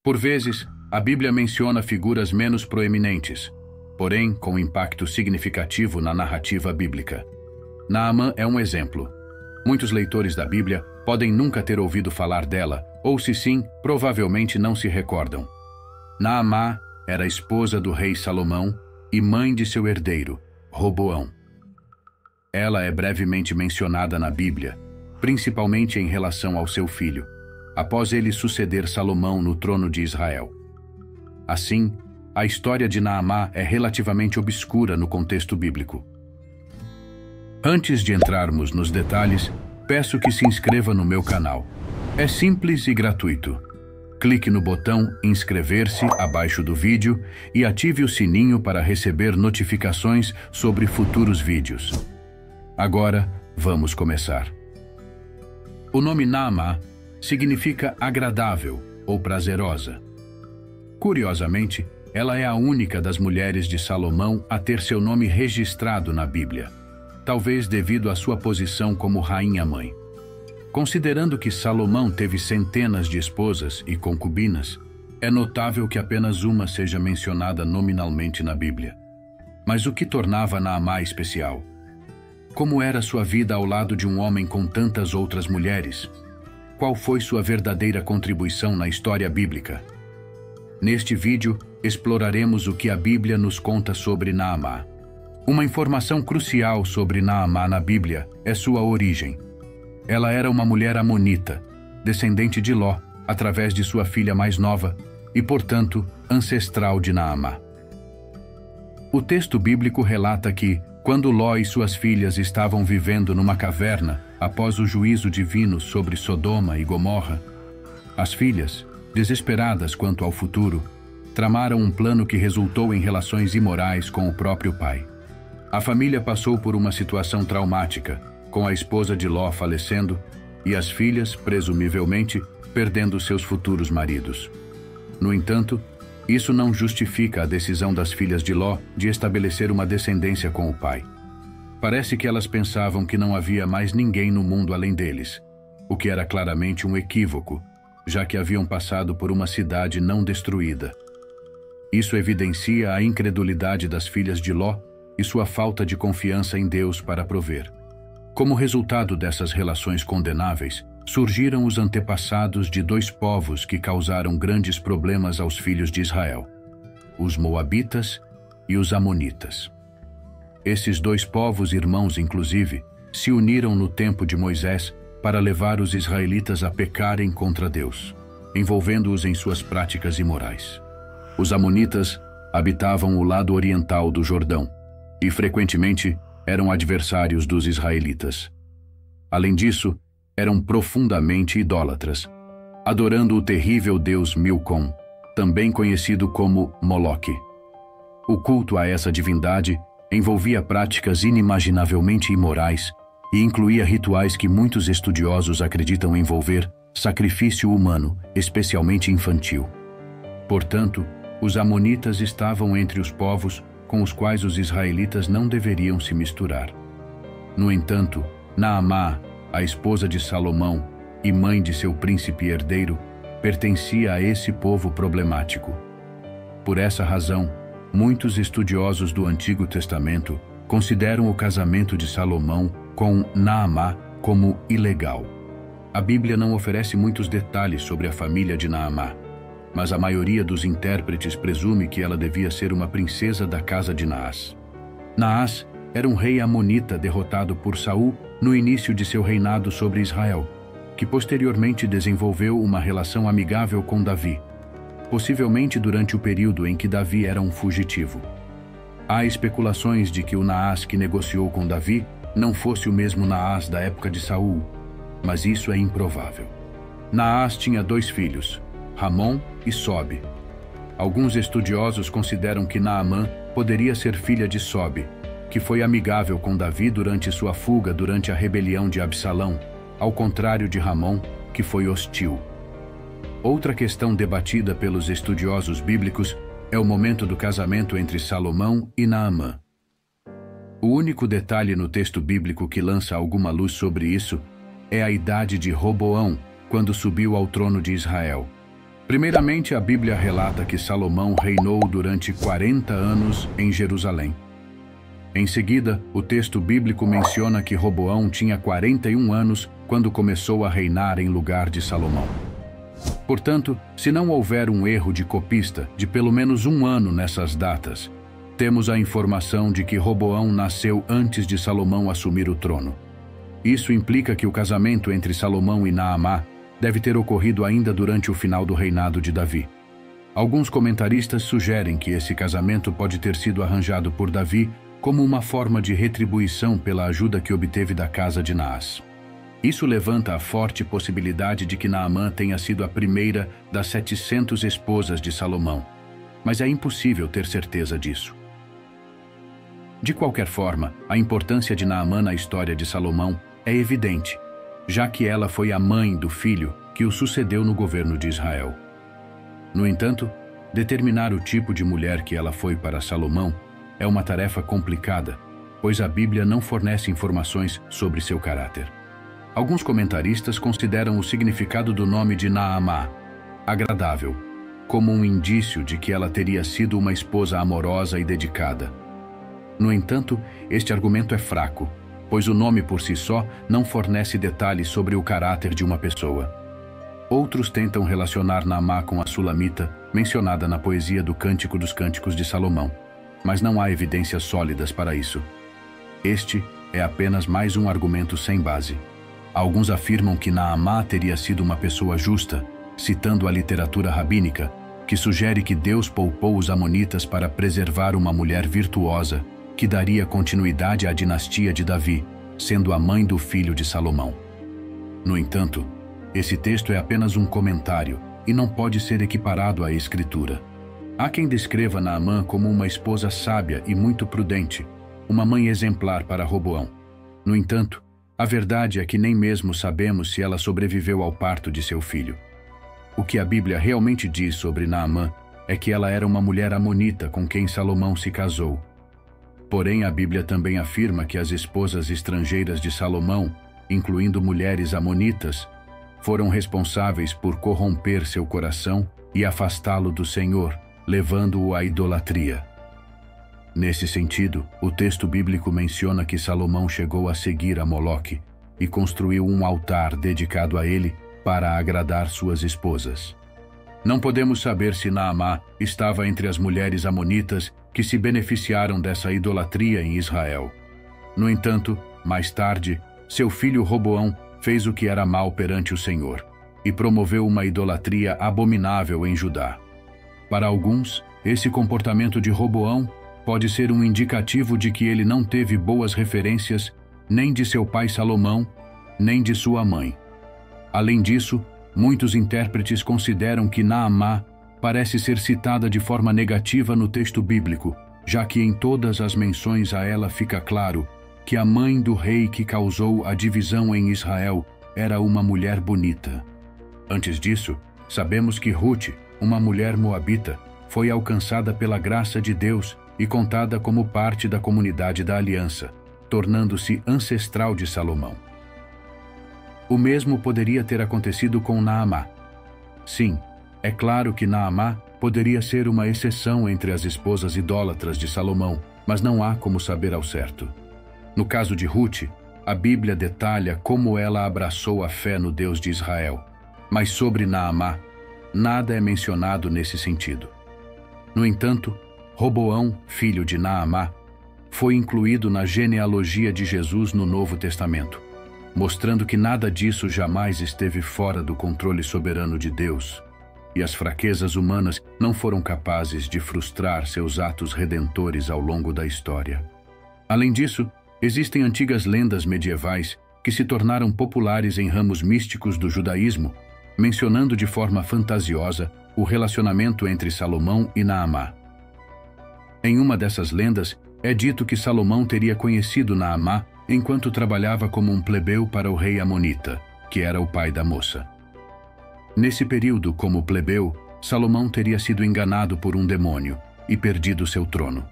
Por vezes, a Bíblia menciona figuras menos proeminentes, porém com impacto significativo na narrativa bíblica. Naamã é um exemplo. Muitos leitores da Bíblia podem nunca ter ouvido falar dela, ou se sim, provavelmente não se recordam. Naamã era esposa do rei Salomão e mãe de seu herdeiro, Roboão. Ela é brevemente mencionada na Bíblia, principalmente em relação ao seu filho, após ele suceder Salomão no trono de Israel. Assim, a história de Naamã é relativamente obscura no contexto bíblico. Antes de entrarmos nos detalhes, peço que se inscreva no meu canal. É simples e gratuito. Clique no botão inscrever-se abaixo do vídeo e ative o sininho para receber notificações sobre futuros vídeos. Agora, vamos começar. O nome Naamã significa agradável ou prazerosa. Curiosamente, ela é a única das mulheres de Salomão a ter seu nome registrado na Bíblia, talvez devido à sua posição como rainha-mãe. Considerando que Salomão teve centenas de esposas e concubinas, é notável que apenas uma seja mencionada nominalmente na Bíblia. Mas o que tornava Naamã especial? Como era sua vida ao lado de um homem com tantas outras mulheres? Qual foi sua verdadeira contribuição na história bíblica? Neste vídeo, exploraremos o que a Bíblia nos conta sobre Naamã. Uma informação crucial sobre Naamã na Bíblia é sua origem. Ela era uma mulher amonita, descendente de Ló, através de sua filha mais nova, e, portanto, ancestral de Naamã. O texto bíblico relata que, quando Ló e suas filhas estavam vivendo numa caverna após o juízo divino sobre Sodoma e Gomorra, as filhas, desesperadas quanto ao futuro, tramaram um plano que resultou em relações imorais com o próprio pai. A família passou por uma situação traumática, com a esposa de Ló falecendo e as filhas, presumivelmente, perdendo seus futuros maridos. No entanto, isso não justifica a decisão das filhas de Ló de estabelecer uma descendência com o pai. Parece que elas pensavam que não havia mais ninguém no mundo além deles, o que era claramente um equívoco, já que haviam passado por uma cidade não destruída. Isso evidencia a incredulidade das filhas de Ló e sua falta de confiança em Deus para prover. Como resultado dessas relações condenáveis, surgiram os antepassados de dois povos que causaram grandes problemas aos filhos de Israel: os Moabitas e os Amonitas. Esses dois povos, irmãos inclusive, se uniram no tempo de Moisés para levar os israelitas a pecarem contra Deus, envolvendo-os em suas práticas imorais. Os Amonitas habitavam o lado oriental do Jordão e, frequentemente, eram adversários dos israelitas. Além disso, eram profundamente idólatras, adorando o terrível deus Milcom, também conhecido como Moloque. O culto a essa divindade envolvia práticas inimaginavelmente imorais e incluía rituais que muitos estudiosos acreditam envolver sacrifício humano, especialmente infantil. Portanto, os amonitas estavam entre os povos com os quais os israelitas não deveriam se misturar. No entanto, Naamã, a esposa de Salomão e mãe de seu príncipe herdeiro, pertencia a esse povo problemático. Por essa razão, muitos estudiosos do Antigo Testamento consideram o casamento de Salomão com Naamã como ilegal. A Bíblia não oferece muitos detalhes sobre a família de Naamã, mas a maioria dos intérpretes presume que ela devia ser uma princesa da casa de Naás. Naás era um rei amonita derrotado por Saul no início de seu reinado sobre Israel, que posteriormente desenvolveu uma relação amigável com Davi, possivelmente durante o período em que Davi era um fugitivo. Há especulações de que o Naás que negociou com Davi não fosse o mesmo Naás da época de Saul, mas isso é improvável. Naás tinha dois filhos, Ramom e Sobe. Alguns estudiosos consideram que Naamã poderia ser filha de Sobe, que foi amigável com Davi durante sua fuga durante a rebelião de Absalão, ao contrário de Ramom, que foi hostil. Outra questão debatida pelos estudiosos bíblicos é o momento do casamento entre Salomão e Naamã. O único detalhe no texto bíblico que lança alguma luz sobre isso é a idade de Roboão, quando subiu ao trono de Israel. Primeiramente, a Bíblia relata que Salomão reinou durante 40 anos em Jerusalém. Em seguida, o texto bíblico menciona que Roboão tinha 41 anos quando começou a reinar em lugar de Salomão. Portanto, se não houver um erro de copista de pelo menos um ano nessas datas, temos a informação de que Roboão nasceu antes de Salomão assumir o trono. Isso implica que o casamento entre Salomão e Naamá deve ter ocorrido ainda durante o final do reinado de Davi. Alguns comentaristas sugerem que esse casamento pode ter sido arranjado por Davi como uma forma de retribuição pela ajuda que obteve da casa de Naás. Isso levanta a forte possibilidade de que Naamã tenha sido a primeira das 700 esposas de Salomão, mas é impossível ter certeza disso. De qualquer forma, a importância de Naamã na história de Salomão é evidente, já que ela foi a mãe do filho que o sucedeu no governo de Israel. No entanto, determinar o tipo de mulher que ela foi para Salomão é uma tarefa complicada, pois a Bíblia não fornece informações sobre seu caráter. Alguns comentaristas consideram o significado do nome de Naamá, agradável, como um indício de que ela teria sido uma esposa amorosa e dedicada. No entanto, este argumento é fraco, pois o nome por si só não fornece detalhes sobre o caráter de uma pessoa. Outros tentam relacionar Naamá com a Sulamita, mencionada na poesia do Cântico dos Cânticos de Salomão, mas não há evidências sólidas para isso. Este é apenas mais um argumento sem base. Alguns afirmam que Naamá teria sido uma pessoa justa, citando a literatura rabínica, que sugere que Deus poupou os amonitas para preservar uma mulher virtuosa, que daria continuidade à dinastia de Davi, sendo a mãe do filho de Salomão. No entanto, esse texto é apenas um comentário e não pode ser equiparado à Escritura. Há quem descreva Naamã como uma esposa sábia e muito prudente, uma mãe exemplar para Roboão. No entanto, a verdade é que nem mesmo sabemos se ela sobreviveu ao parto de seu filho. O que a Bíblia realmente diz sobre Naamã é que ela era uma mulher amonita com quem Salomão se casou. Porém, a Bíblia também afirma que as esposas estrangeiras de Salomão, incluindo mulheres amonitas, foram responsáveis por corromper seu coração e afastá-lo do Senhor, levando-o à idolatria. Nesse sentido, o texto bíblico menciona que Salomão chegou a seguir a Moloque e construiu um altar dedicado a ele para agradar suas esposas. Não podemos saber se Naamá estava entre as mulheres amonitas que se beneficiaram dessa idolatria em Israel. No entanto, mais tarde, seu filho Roboão fez o que era mal perante o Senhor e promoveu uma idolatria abominável em Judá. Para alguns, esse comportamento de Roboão pode ser um indicativo de que ele não teve boas referências nem de seu pai Salomão, nem de sua mãe. Além disso, muitos intérpretes consideram que Naamá parece ser citada de forma negativa no texto bíblico, já que em todas as menções a ela fica claro que a mãe do rei que causou a divisão em Israel era uma mulher bonita. Antes disso, sabemos que Ruth, uma mulher moabita, foi alcançada pela graça de Deus e contada como parte da comunidade da aliança, tornando-se ancestral de Salomão. O mesmo poderia ter acontecido com Naamá. Sim, é claro que Naamá poderia ser uma exceção entre as esposas idólatras de Salomão, mas não há como saber ao certo. No caso de Ruth, a Bíblia detalha como ela abraçou a fé no Deus de Israel, mas sobre Naamá, nada é mencionado nesse sentido. No entanto, Roboão, filho de Naamá, foi incluído na genealogia de Jesus no Novo Testamento, mostrando que nada disso jamais esteve fora do controle soberano de Deus, e as fraquezas humanas não foram capazes de frustrar seus atos redentores ao longo da história. Além disso, existem antigas lendas medievais que se tornaram populares em ramos místicos do judaísmo, mencionando de forma fantasiosa o relacionamento entre Salomão e Naamá. Em uma dessas lendas, é dito que Salomão teria conhecido Naamá enquanto trabalhava como um plebeu para o rei Amonita, que era o pai da moça. Nesse período, como plebeu, Salomão teria sido enganado por um demônio e perdido seu trono.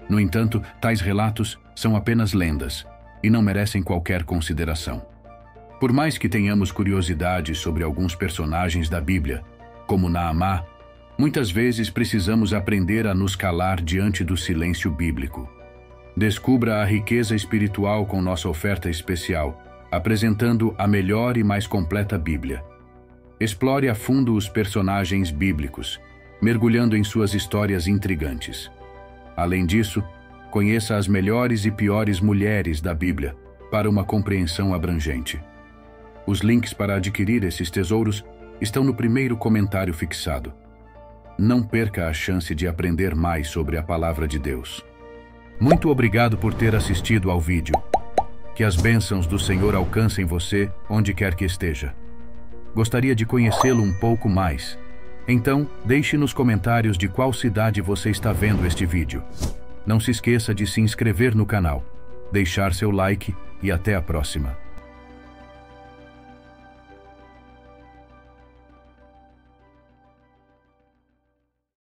No entanto, tais relatos são apenas lendas e não merecem qualquer consideração. Por mais que tenhamos curiosidade sobre alguns personagens da Bíblia, Como Naamã, muitas vezes precisamos aprender a nos calar diante do silêncio bíblico. Descubra a riqueza espiritual com nossa oferta especial, apresentando a melhor e mais completa Bíblia. Explore a fundo os personagens bíblicos, mergulhando em suas histórias intrigantes. Além disso, conheça as melhores e piores mulheres da Bíblia para uma compreensão abrangente. Os links para adquirir esses tesouros estão no primeiro comentário fixado. Não perca a chance de aprender mais sobre a Palavra de Deus. Muito obrigado por ter assistido ao vídeo. Que as bênçãos do Senhor alcancem você onde quer que esteja. Gostaria de conhecê-lo um pouco mais. Então, deixe nos comentários de qual cidade você está vendo este vídeo. Não se esqueça de se inscrever no canal, deixar seu like e até a próxima.